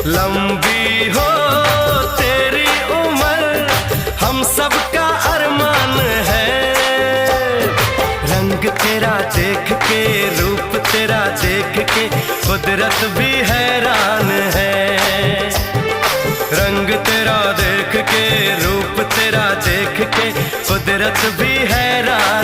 लंबी हो तेरी उम्र हम सबका अरमान है। रंग तेरा देख के, रूप तेरा देख के कुदरत भी हैरान है। रंग तेरा देख के, रूप तेरा देख के कुदरत भी हैरान